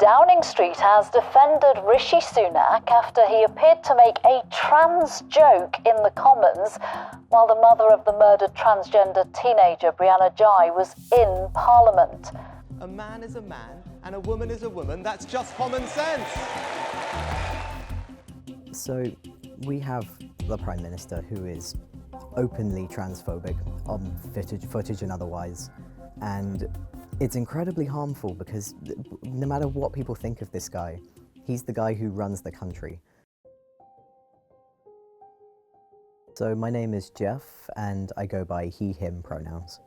Downing Street has defended Rishi Sunak after he appeared to make a trans joke in the Commons while the mother of the murdered transgender teenager Brianna Ghey was in Parliament. A man is a man and a woman is a woman. That's just common sense. So we have the Prime Minister who is openly transphobic on footage and otherwise, and it's incredibly harmful because no matter what people think of this guy, he's the guy who runs the country. So my name is Jeff and I go by he, him pronouns.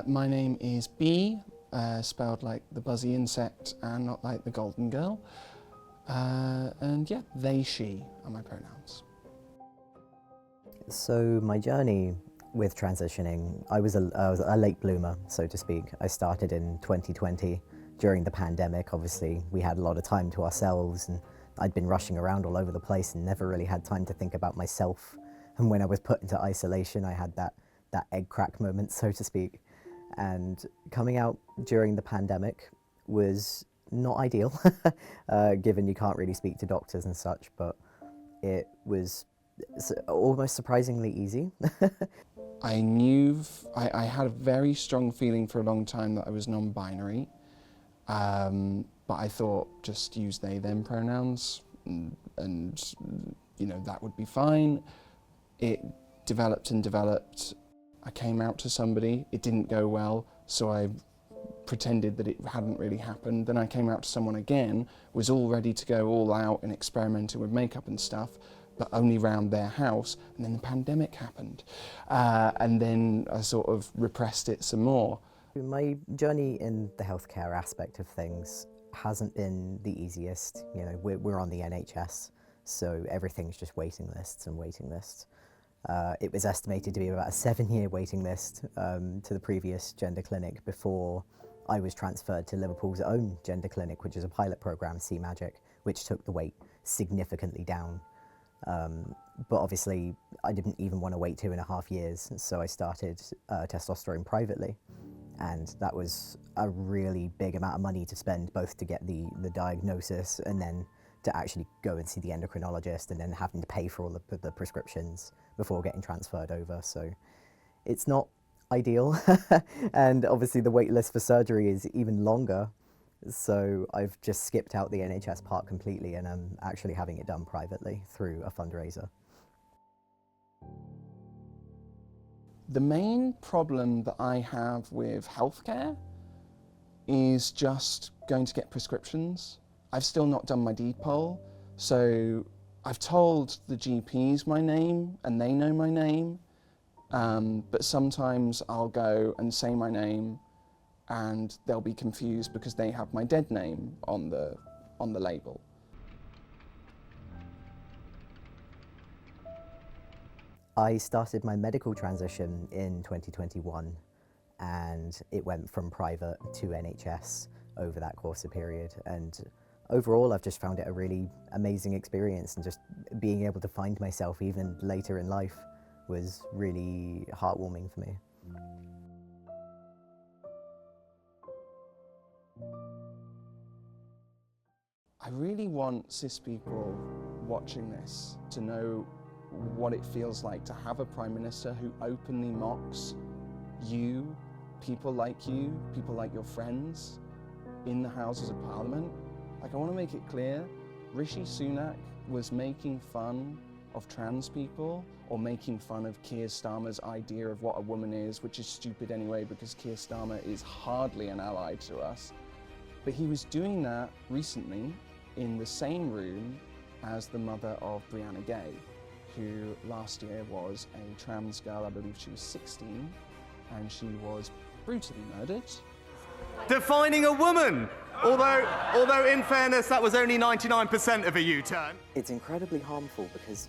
My name is B, spelled like the buzzy insect and not like the golden girl. And yeah, they, she are my pronouns. So my journey with transitioning, I was a late bloomer, so to speak. I started in 2020 during the pandemic. Obviously, we had a lot of time to ourselves and I'd been rushing around all over the place and never really had time to think about myself. And when I was put into isolation, I had that egg crack moment, so to speak. And coming out during the pandemic was not ideal, given you can't really speak to doctors and such, but it was almost surprisingly easy. I knew, I had a very strong feeling for a long time that I was non-binary, but I thought just use they, them pronouns and you know, that would be fine. It developed and developed. I came out to somebody, it didn't go well, so I pretended that it hadn't really happened. Then I came out to someone again, was all ready to go all out and experimenting with makeup and stuff, but only round their house, and then the pandemic happened. And then I sort of repressed it some more. My journey in the healthcare aspect of things hasn't been the easiest. You know, we're on the NHS, so everything's just waiting lists and waiting lists. It was estimated to be about a 7-year waiting list to the previous gender clinic before I was transferred to Liverpool's own gender clinic, which is a pilot program, See Magic, which took the wait significantly down. But obviously I didn't even want to wait 2.5 years, so I started testosterone privately, and that was a really big amount of money to spend, both to get the diagnosis and then to actually go and see the endocrinologist, and then having to pay for all the prescriptions before getting transferred over. So it's not ideal. And obviously the wait list for surgery is even longer. So I've just skipped out the NHS part completely, and I'm actually having it done privately through a fundraiser. The main problem that I have with healthcare is just going to get prescriptions. I've still not done my deed poll, so I've told the GPs my name and they know my name, but sometimes I'll go and say my name and they'll be confused because they have my dead name on the label. I started my medical transition in 2021, and it went from private to NHS over that course of period. And overall, I've just found it a really amazing experience, and just being able to find myself even later in life was really heartwarming for me. I really want cis people watching this to know what it feels like to have a Prime Minister who openly mocks you, people like your friends, in the Houses of Parliament. Like, I want to make it clear, Rishi Sunak was making fun of trans people or making fun of Keir Starmer's idea of what a woman is, which is stupid anyway because Keir Starmer is hardly an ally to us. But he was doing that recently in the same room as the mother of Brianna Ghey, who last year was a trans girl. I believe she was 16, and she was brutally murdered. Defining a woman! Although in fairness, that was only 99% of a U-turn. It's incredibly harmful because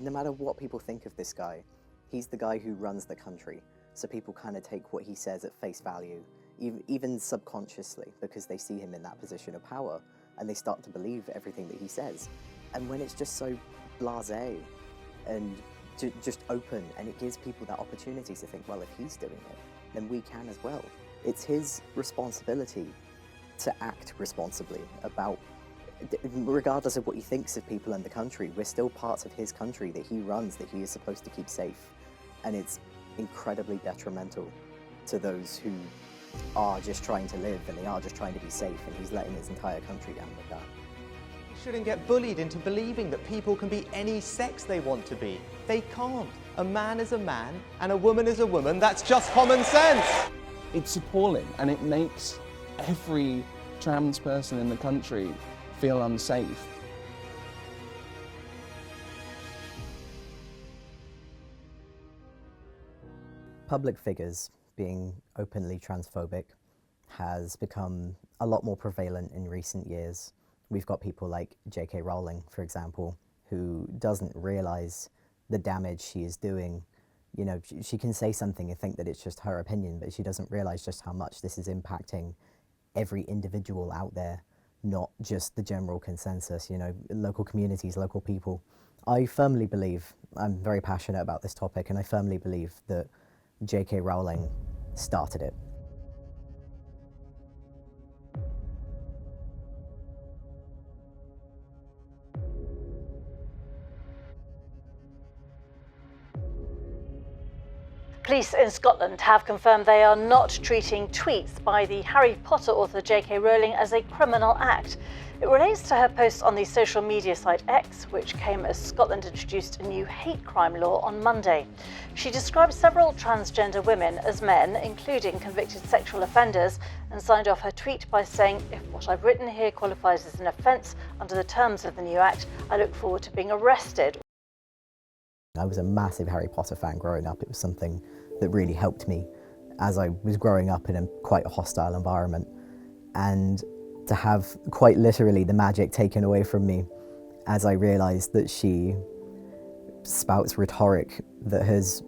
no matter what people think of this guy, he's the guy who runs the country. So people kind of take what he says at face value, even subconsciously, because they see him in that position of power, and they start to believe everything that he says. And when it's just so blasé and just open, and it gives people that opportunity to think, well, if he's doing it, then we can as well. It's his responsibility to act responsibly about, regardless of what he thinks of people in the country, we're still parts of his country that he runs, that he is supposed to keep safe. And it's incredibly detrimental to those who are just trying to live and they are just trying to be safe, and he's letting his entire country down with that. You shouldn't get bullied into believing that people can be any sex they want to be. They can't. A man is a man and a woman is a woman. That's just common sense. It's appalling, and it makes every trans person in the country feel unsafe. Public figures being openly transphobic has become a lot more prevalent in recent years. We've got people like J.K. Rowling, for example, who doesn't realize the damage she is doing. You know, she can say something and think that it's just her opinion, but she doesn't realize just how much this is impacting every individual out there, not just the general consensus, you know, local communities, local people. I firmly believe, I'm very passionate about this topic, and I firmly believe that J.K. Rowling started it. Police in Scotland have confirmed they are not treating tweets by the Harry Potter author J.K. Rowling as a criminal act. It relates to her post on the social media site X, which came as Scotland introduced a new hate crime law on Monday. She described several transgender women as men, including convicted sexual offenders, and signed off her tweet by saying, "If what I've written here qualifies as an offence under the terms of the new act, I look forward to being arrested." I was a massive Harry Potter fan growing up. It was something that really helped me as I was growing up in a quite a hostile environment. And to have quite literally the magic taken away from me as I realised that she spouts rhetoric that has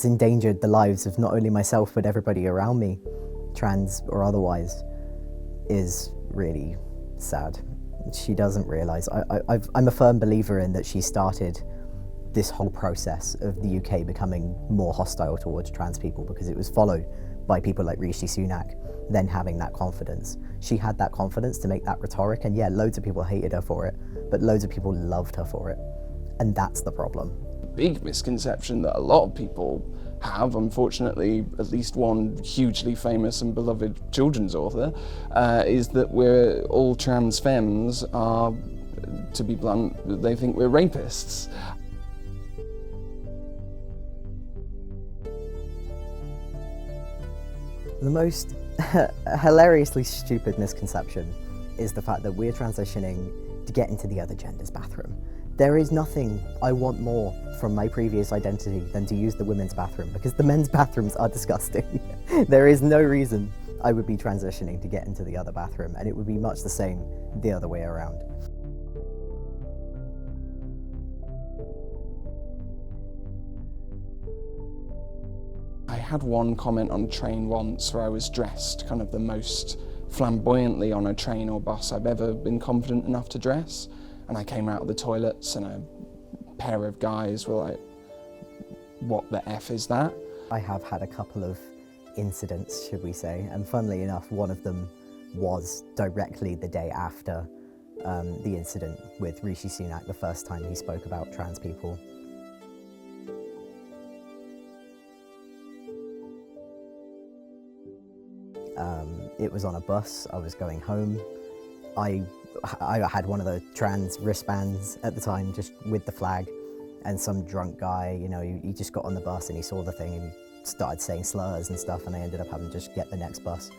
endangered the lives of not only myself but everybody around me, trans or otherwise, is really sad. She doesn't realise. I'm a firm believer in that she started this whole process of the UK becoming more hostile towards trans people, because it was followed by people like Rishi Sunak then having that confidence. She had that confidence to make that rhetoric, and yeah, loads of people hated her for it, but loads of people loved her for it. And that's the problem. Big misconception that a lot of people have, unfortunately, at least one hugely famous and beloved children's author, is that we're all trans femmes are, to be blunt, they think we're rapists. The most hilariously stupid misconception is the fact that we're transitioning to get into the other gender's bathroom. There is nothing I want more from my previous identity than to use the women's bathroom, because the men's bathrooms are disgusting. There is no reason I would be transitioning to get into the other bathroom, and it would be much the same the other way around. I had one comment on a train once where I was dressed kind of the most flamboyantly on a train or bus I've ever been confident enough to dress. And I came out of the toilets and a pair of guys were like, "What the F is that?" I have had a couple of incidents, should we say, and funnily enough, one of them was directly the day after the incident with Rishi Sunak, the first time he spoke about trans people. It was on a bus. I was going home. I had one of the trans wristbands at the time, just with the flag, and some drunk guy, you know, he just got on the bus and he saw the thing and he started saying slurs and stuff, and I ended up having to just get the next bus.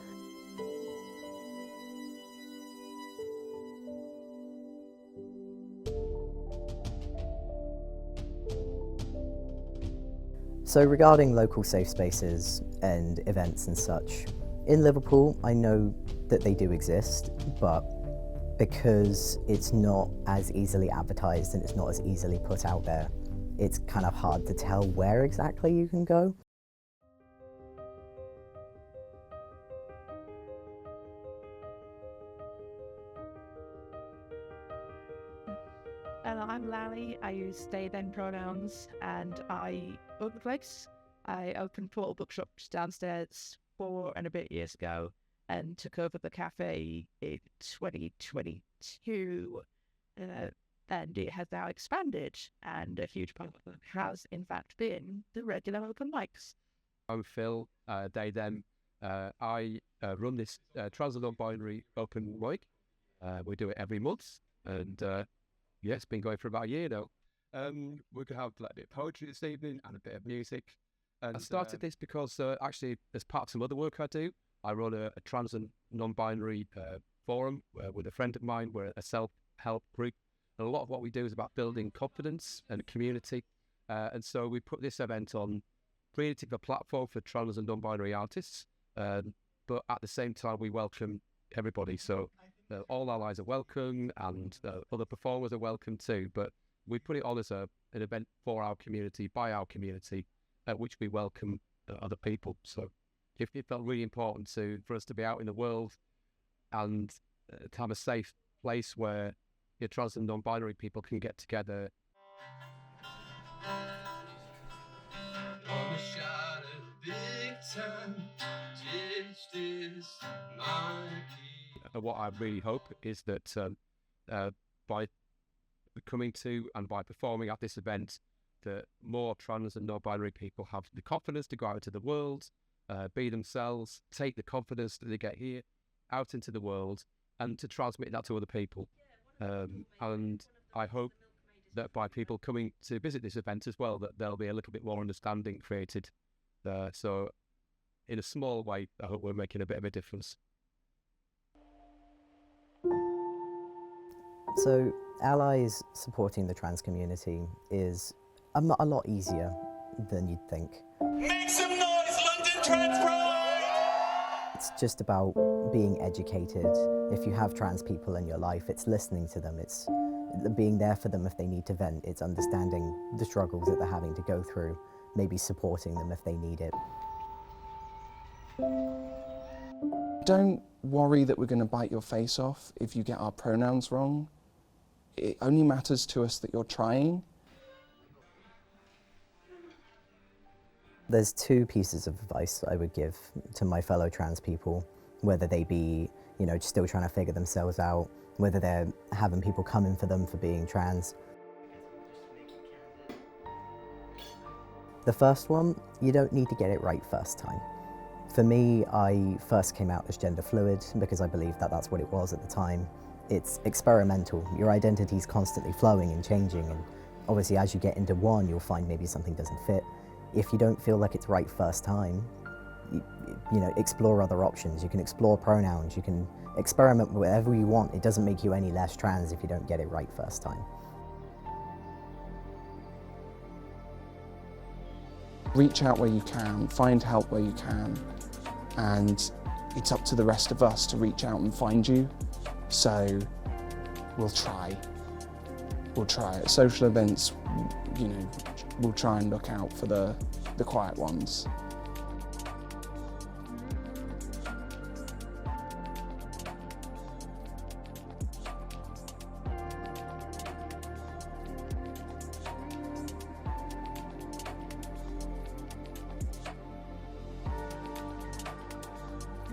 So regarding local safe spaces and events and such, in Liverpool, I know that they do exist, but because it's not as easily advertised and it's not as easily put out there, it's kind of hard to tell where exactly you can go. I'm Lally. I use they, them pronouns, and I own the place. I opened portal bookshops downstairs 4 and a bit years ago, and took over the cafe in 2022. And it has now expanded, and a huge part of it has, in fact, been the regular open mics. I'm Phil, they, them. I run this trans and non-binary open mic. We do it every month, and yeah, it's been going for about a year now. We're going to have like, a bit of poetry this evening and a bit of music. And I started this because actually, as part of some other work I do, I run a trans and non-binary forum with a friend of mine. We're a self-help group. And a lot of what we do is about building confidence and community. And so we put this event on, creating a platform for trans and non-binary artists. But at the same time, we welcome everybody. So all allies are welcome, and other performers are welcome too. But we put it on as an event for our community, by our community, at which we welcome other people. So it felt really important for us to be out in the world and to have a safe place where your trans and non-binary people can get together. And what I really hope is that by coming to and by performing at this event, that more trans and non-binary people have the confidence to go out into the world, be themselves, take the confidence that they get here out into the world, and to transmit that to other people. And I hope that by people coming to visit this event as well, that there'll be a little bit more understanding created. So in a small way, I hope we're making a bit of a difference. So allies supporting the trans community is a lot easier than you'd think. Make some noise, London Trans Pride! It's just about being educated. If you have trans people in your life, it's listening to them, it's being there for them if they need to vent, it's understanding the struggles that they're having to go through, maybe supporting them if they need it. Don't worry that we're going to bite your face off if you get our pronouns wrong. It only matters to us that you're trying. There's two pieces of advice I would give to my fellow trans people, whether they be, still trying to figure themselves out, whether they're having people coming for them for being trans. The first one, you don't need to get it right first time. For me, I first came out as gender fluid because I believed that that's what it was at the time. It's experimental. Your identity's constantly flowing and changing, and obviously as you get into one, you'll find maybe something doesn't fit. If you don't feel like it's right first time, explore other options. You can explore pronouns, you can experiment with whatever you want. It doesn't make you any less trans if you don't get it right first time. Reach out where you can, find help where you can, and it's up to the rest of us to reach out and find you. So we'll try. We'll try. At social events, we'll try and look out for the quiet ones.